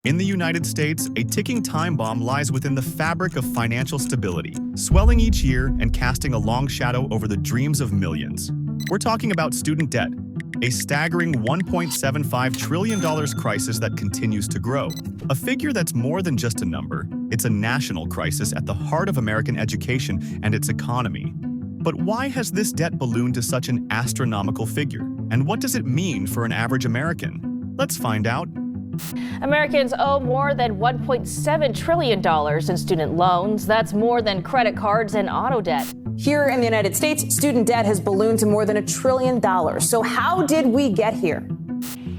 In the United States, a ticking time bomb lies within the fabric of financial stability, swelling each year and casting a long shadow over the dreams of millions. We're talking about student debt, a staggering $1.75 trillion crisis that continues to grow. A figure that's more than just a number, it's a national crisis at the heart of American education and its economy. But why has this debt ballooned to such an astronomical figure? And what does it mean for an average American? Let's find out. Americans owe more than $1.7 trillion in student loans. That's more than credit cards and auto debt. Here in the United States, student debt has ballooned to more than $1 trillion. So how did we get here?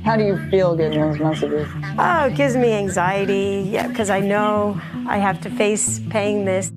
How do you feel getting those messages? Oh, it gives me anxiety, because I know I have to face paying this.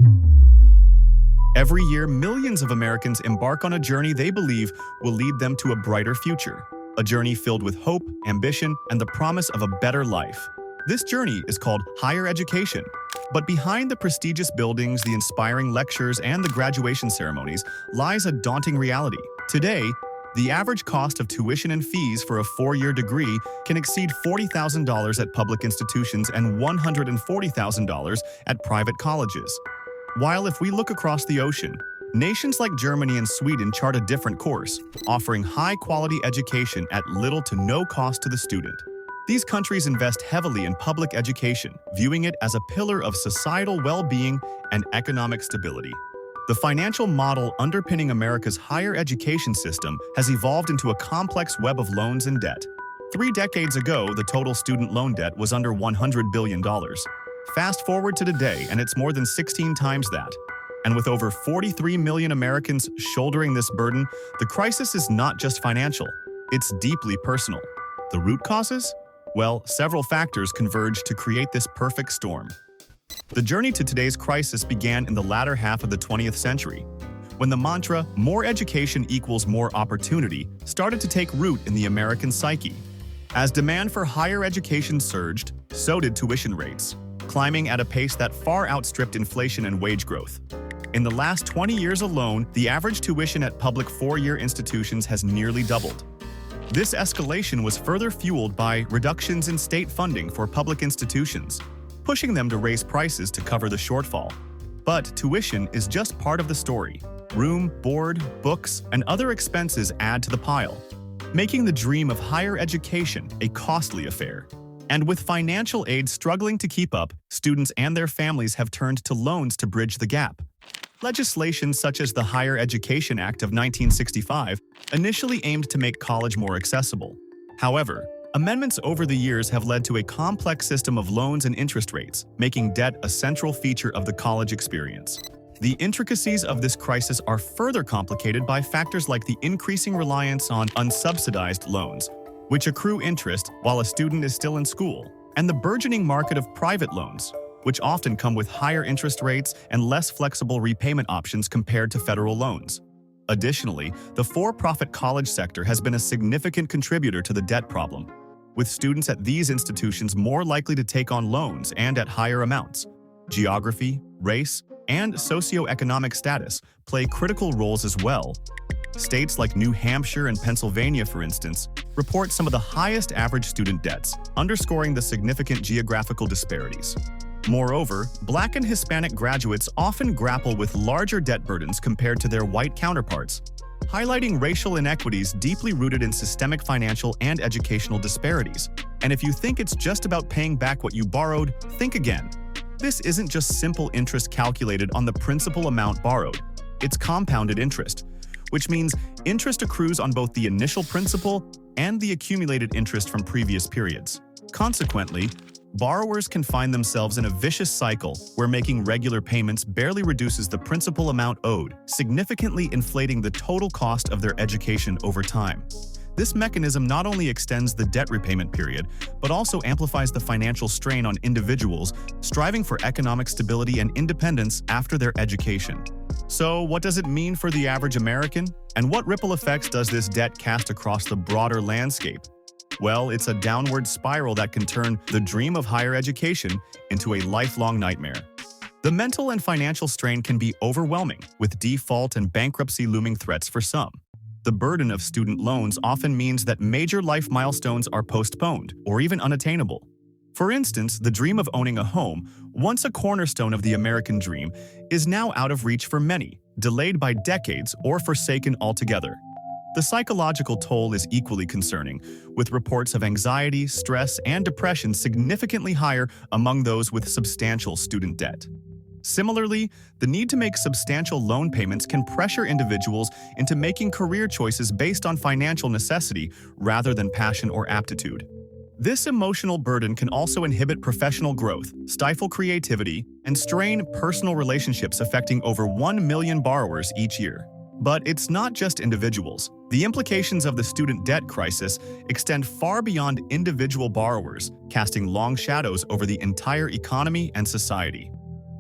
Every year, millions of Americans embark on a journey they believe will lead them to a brighter future. A journey filled with hope, ambition, and the promise of a better life. This journey is called higher education. But behind the prestigious buildings, the inspiring lectures, and the graduation ceremonies lies a daunting reality. Today, the average cost of tuition and fees for a four-year degree can exceed $40,000 at public institutions and $140,000 at private colleges. While if we look across the ocean, nations like Germany and Sweden chart a different course, offering high-quality education at little to no cost to the student. These countries invest heavily in public education, viewing it as a pillar of societal well-being and economic stability. The financial model underpinning America's higher education system has evolved into a complex web of loans and debt. 3 decades ago, the total student loan debt was under $100 billion. Fast forward to today, and it's more than 16 times that. And with over 43 million Americans shouldering this burden, the crisis is not just financial, it's deeply personal. The root causes? Well, several factors converge to create this perfect storm. The journey to today's crisis began in the latter half of the 20th century, when the mantra, "more education equals more opportunity," started to take root in the American psyche. As demand for higher education surged, so did tuition rates, climbing at a pace that far outstripped inflation and wage growth. In the last 20 years alone, the average tuition at public four-year institutions has nearly doubled. This escalation was further fueled by reductions in state funding for public institutions, pushing them to raise prices to cover the shortfall. But tuition is just part of the story. Room, board, books, and other expenses add to the pile, making the dream of higher education a costly affair. And with financial aid struggling to keep up, students and their families have turned to loans to bridge the gap. Legislation such as the Higher Education Act of 1965 initially aimed to make college more accessible. However, amendments over the years have led to a complex system of loans and interest rates, making debt a central feature of the college experience. The intricacies of this crisis are further complicated by factors like the increasing reliance on unsubsidized loans, which accrue interest while a student is still in school, and the burgeoning market of private loans, which often come with higher interest rates and less flexible repayment options compared to federal loans. Additionally, the for-profit college sector has been a significant contributor to the debt problem, with students at these institutions more likely to take on loans and at higher amounts. Geography, race, and socioeconomic status play critical roles as well. States like New Hampshire and Pennsylvania, for instance, report some of the highest average student debts, underscoring the significant geographical disparities. Moreover, Black and Hispanic graduates often grapple with larger debt burdens compared to their white counterparts, highlighting racial inequities deeply rooted in systemic financial and educational disparities. And if you think it's just about paying back what you borrowed, think again. This isn't just simple interest calculated on the principal amount borrowed. It's compounded interest, which means interest accrues on both the initial principal and the accumulated interest from previous periods. Consequently, borrowers can find themselves in a vicious cycle where making regular payments barely reduces the principal amount owed, significantly inflating the total cost of their education over time. This mechanism not only extends the debt repayment period, but also amplifies the financial strain on individuals striving for economic stability and independence after their education. So, what does it mean for the average American? And what ripple effects does this debt cast across the broader landscape? Well, it's a downward spiral that can turn the dream of higher education into a lifelong nightmare. The mental and financial strain can be overwhelming, with default and bankruptcy looming threats for some. The burden of student loans often means that major life milestones are postponed or even unattainable. For instance, the dream of owning a home, once a cornerstone of the American dream, is now out of reach for many, delayed by decades or forsaken altogether. The psychological toll is equally concerning, with reports of anxiety, stress, and depression significantly higher among those with substantial student debt. Similarly, the need to make substantial loan payments can pressure individuals into making career choices based on financial necessity rather than passion or aptitude. This emotional burden can also inhibit professional growth, stifle creativity, and strain personal relationships, affecting over 1 million borrowers each year. But it's not just individuals. The implications of the student debt crisis extend far beyond individual borrowers, casting long shadows over the entire economy and society.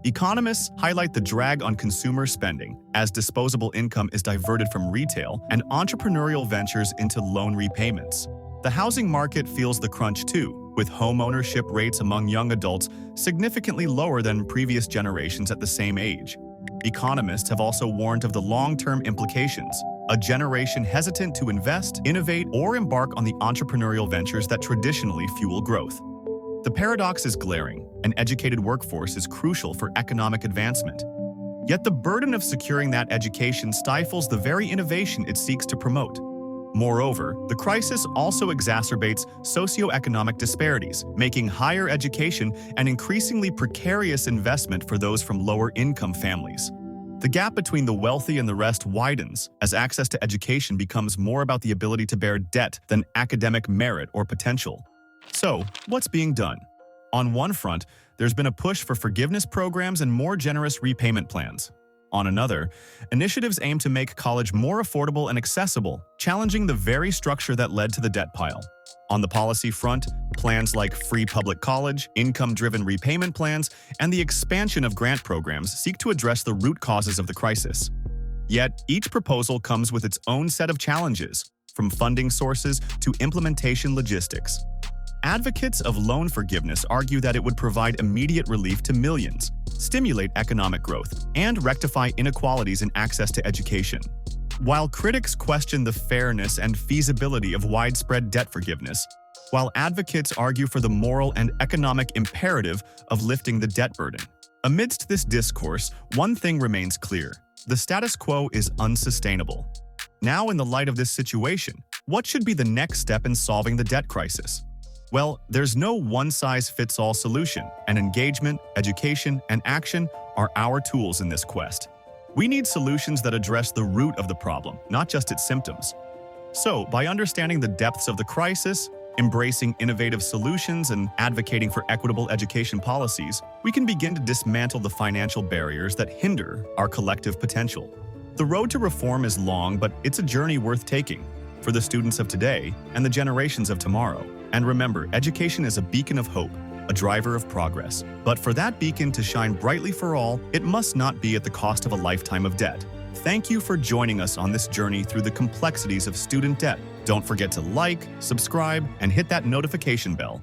Economists highlight the drag on consumer spending as disposable income is diverted from retail and entrepreneurial ventures into loan repayments. The housing market feels the crunch too, with homeownership rates among young adults significantly lower than previous generations at the same age. Economists have also warned of the long-term implications, a generation hesitant to invest, innovate, or embark on the entrepreneurial ventures that traditionally fuel growth. The paradox is glaring. An educated workforce is crucial for economic advancement. Yet the burden of securing that education stifles the very innovation it seeks to promote. Moreover, the crisis also exacerbates socioeconomic disparities, making higher education an increasingly precarious investment for those from lower-income families. The gap between the wealthy and the rest widens, as access to education becomes more about the ability to bear debt than academic merit or potential. So, what's being done? On one front, there's been a push for forgiveness programs and more generous repayment plans. On another, initiatives aim to make college more affordable and accessible, challenging the very structure that led to the debt pile. On the policy front, plans like free public college, income-driven repayment plans, and the expansion of grant programs seek to address the root causes of the crisis. Yet, each proposal comes with its own set of challenges, from funding sources to implementation logistics. Advocates of loan forgiveness argue that it would provide immediate relief to millions, stimulate economic growth, and rectify inequalities in access to education. While critics question the fairness and feasibility of widespread debt forgiveness, while advocates argue for the moral and economic imperative of lifting the debt burden. Amidst this discourse, one thing remains clear: the status quo is unsustainable. Now, in the light of this situation, what should be the next step in solving the debt crisis? Well, there's no one-size-fits-all solution, and engagement, education, and action are our tools in this quest. We need solutions that address the root of the problem, not just its symptoms. So, by understanding the depths of the crisis, embracing innovative solutions, and advocating for equitable education policies, we can begin to dismantle the financial barriers that hinder our collective potential. The road to reform is long, but it's a journey worth taking for the students of today and the generations of tomorrow. And remember, education is a beacon of hope, a driver of progress. But for that beacon to shine brightly for all, it must not be at the cost of a lifetime of debt. Thank you for joining us on this journey through the complexities of student debt. Don't forget to like, subscribe, and hit that notification bell